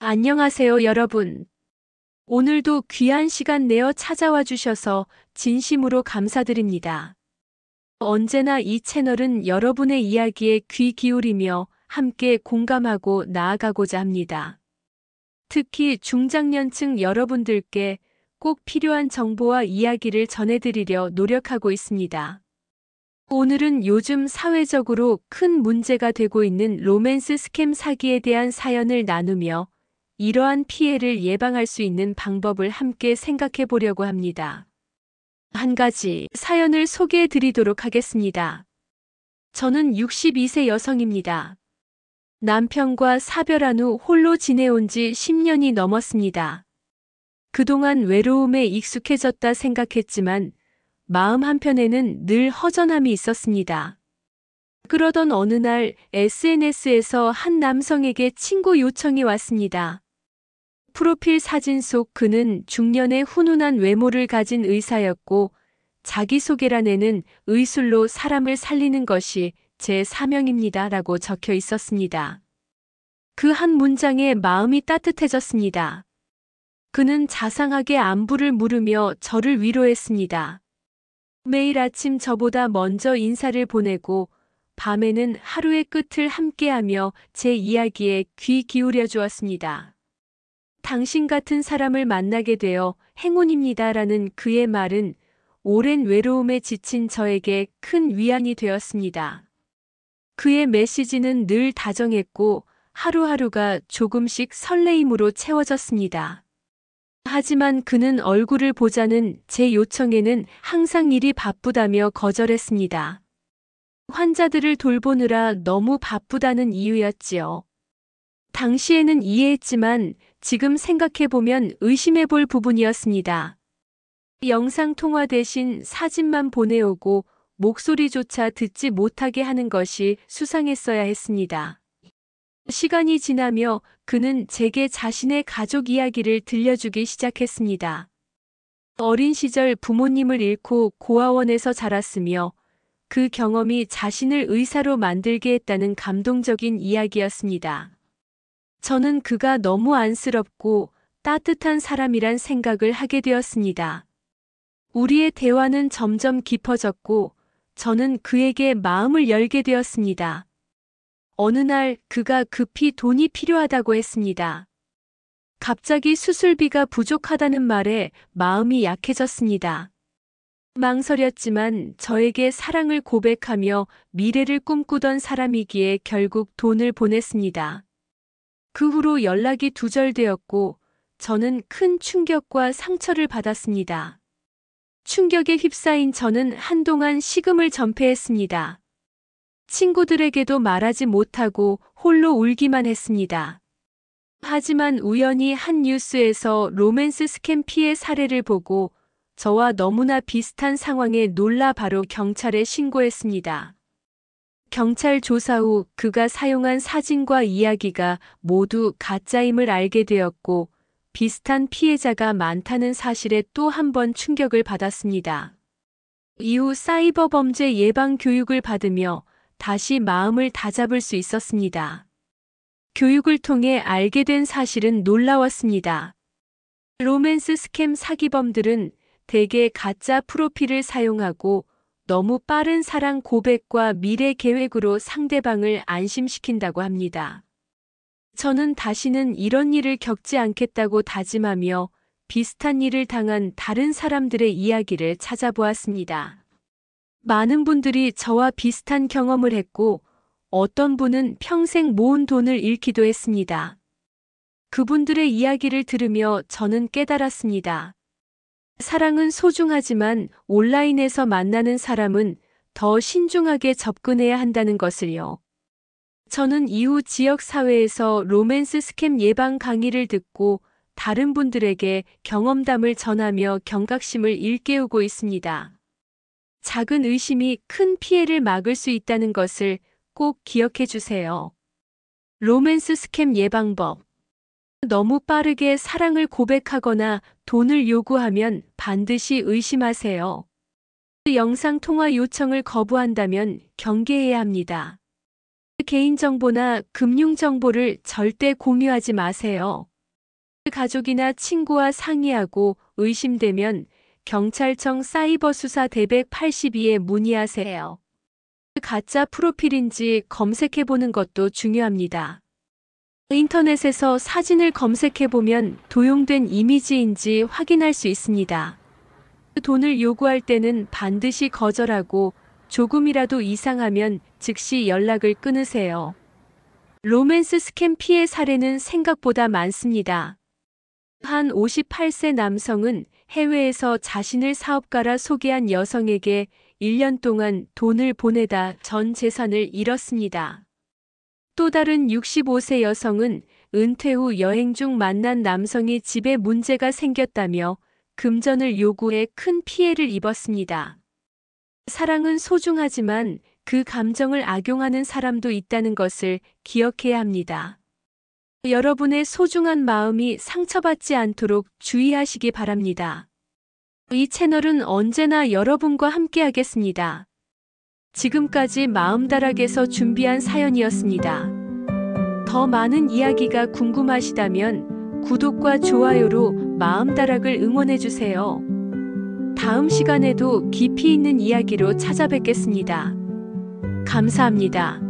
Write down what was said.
안녕하세요, 여러분. 오늘도 귀한 시간 내어 찾아와 주셔서 진심으로 감사드립니다. 언제나 이 채널은 여러분의 이야기에 귀 기울이며 함께 공감하고 나아가고자 합니다. 특히 중장년층 여러분들께 꼭 필요한 정보와 이야기를 전해드리려 노력하고 있습니다. 오늘은 요즘 사회적으로 큰 문제가 되고 있는 로맨스 스캠 사기에 대한 사연을 나누며 이러한 피해를 예방할 수 있는 방법을 함께 생각해 보려고 합니다. 한 가지 사연을 소개해 드리도록 하겠습니다. 저는 62세 여성입니다. 남편과 사별한 후 홀로 지내온 지 10년이 넘었습니다. 그동안 외로움에 익숙해졌다 생각했지만 마음 한편에는 늘 허전함이 있었습니다. 그러던 어느 날 SNS에서 한 남성에게 친구 요청이 왔습니다. 프로필 사진 속 그는 중년의 훈훈한 외모를 가진 의사였고 자기소개란에는 의술로 사람을 살리는 것이 제 사명입니다 라고 적혀 있었습니다. 그 한 문장에 마음이 따뜻해졌습니다. 그는 자상하게 안부를 물으며 저를 위로했습니다. 매일 아침 저보다 먼저 인사를 보내고 밤에는 하루의 끝을 함께하며 제 이야기에 귀 기울여 주었습니다. 당신 같은 사람을 만나게 되어 행운입니다라는 그의 말은 오랜 외로움에 지친 저에게 큰 위안이 되었습니다. 그의 메시지는 늘 다정했고 하루하루가 조금씩 설레임으로 채워졌습니다. 하지만 그는 얼굴을 보자는 제 요청에는 항상 일이 바쁘다며 거절했습니다. 환자들을 돌보느라 너무 바쁘다는 이유였지요. 당시에는 이해했지만 지금 생각해보면 의심해볼 부분이었습니다. 영상통화 대신 사진만 보내오고 목소리조차 듣지 못하게 하는 것이 수상했어야 했습니다. 시간이 지나며 그는 제게 자신의 가족 이야기를 들려주기 시작했습니다. 어린 시절 부모님을 잃고 고아원에서 자랐으며 그 경험이 자신을 의사로 만들게 했다는 감동적인 이야기였습니다. 저는 그가 너무 안쓰럽고 따뜻한 사람이란 생각을 하게 되었습니다. 우리의 대화는 점점 깊어졌고 저는 그에게 마음을 열게 되었습니다. 어느 날 그가 급히 돈이 필요하다고 했습니다. 갑자기 수술비가 부족하다는 말에 마음이 약해졌습니다. 망설였지만 저에게 사랑을 고백하며 미래를 꿈꾸던 사람이기에 결국 돈을 보냈습니다. 그 후로 연락이 두절되었고 저는 큰 충격과 상처를 받았습니다. 충격에 휩싸인 저는 한동안 식음을 전폐했습니다. 친구들에게도 말하지 못하고 홀로 울기만 했습니다. 하지만 우연히 한 뉴스에서 로맨스 스캠 피해 사례를 보고 저와 너무나 비슷한 상황에 놀라 바로 경찰에 신고했습니다. 경찰 조사 후 그가 사용한 사진과 이야기가 모두 가짜임을 알게 되었고 비슷한 피해자가 많다는 사실에 또 한 번 충격을 받았습니다. 이후 사이버 범죄 예방 교육을 받으며 다시 마음을 다잡을 수 있었습니다. 교육을 통해 알게 된 사실은 놀라웠습니다. 로맨스 스캠 사기범들은 대개 가짜 프로필을 사용하고 너무 빠른 사랑 고백과 미래 계획으로 상대방을 안심시킨다고 합니다. 저는 다시는 이런 일을 겪지 않겠다고 다짐하며 비슷한 일을 당한 다른 사람들의 이야기를 찾아보았습니다. 많은 분들이 저와 비슷한 경험을 했고 어떤 분은 평생 모은 돈을 잃기도 했습니다. 그분들의 이야기를 들으며 저는 깨달았습니다. 사랑은 소중하지만 온라인에서 만나는 사람은 더 신중하게 접근해야 한다는 것을요. 저는 이후 지역사회에서 로맨스 스캠 예방 강의를 듣고 다른 분들에게 경험담을 전하며 경각심을 일깨우고 있습니다. 작은 의심이 큰 피해를 막을 수 있다는 것을 꼭 기억해 주세요. 로맨스 스캠 예방법. 너무 빠르게 사랑을 고백하거나 돈을 요구하면 반드시 의심하세요. 영상통화 요청을 거부한다면 경계해야 합니다. 개인정보나 금융정보를 절대 공유하지 마세요. 가족이나 친구와 상의하고 의심되면 경찰청 사이버 수사 대백 82에 문의하세요. 가짜 프로필인지 검색해보는 것도 중요합니다. 인터넷에서 사진을 검색해보면 도용된 이미지인지 확인할 수 있습니다. 돈을 요구할 때는 반드시 거절하고 조금이라도 이상하면 즉시 연락을 끊으세요. 로맨스 스캠 피해 사례는 생각보다 많습니다. 한 58세 남성은 해외에서 자신을 사업가라 소개한 여성에게 1년 동안 돈을 보내다 전 재산을 잃었습니다. 또 다른 65세 여성은 은퇴 후 여행 중 만난 남성이 집에 문제가 생겼다며 금전을 요구해 큰 피해를 입었습니다. 사랑은 소중하지만 그 감정을 악용하는 사람도 있다는 것을 기억해야 합니다. 여러분의 소중한 마음이 상처받지 않도록 주의하시기 바랍니다. 이 채널은 언제나 여러분과 함께하겠습니다. 지금까지 마음다락에서 준비한 사연이었습니다. 더 많은 이야기가 궁금하시다면 구독과 좋아요로 마음다락을 응원해주세요. 다음 시간에도 깊이 있는 이야기로 찾아뵙겠습니다. 감사합니다.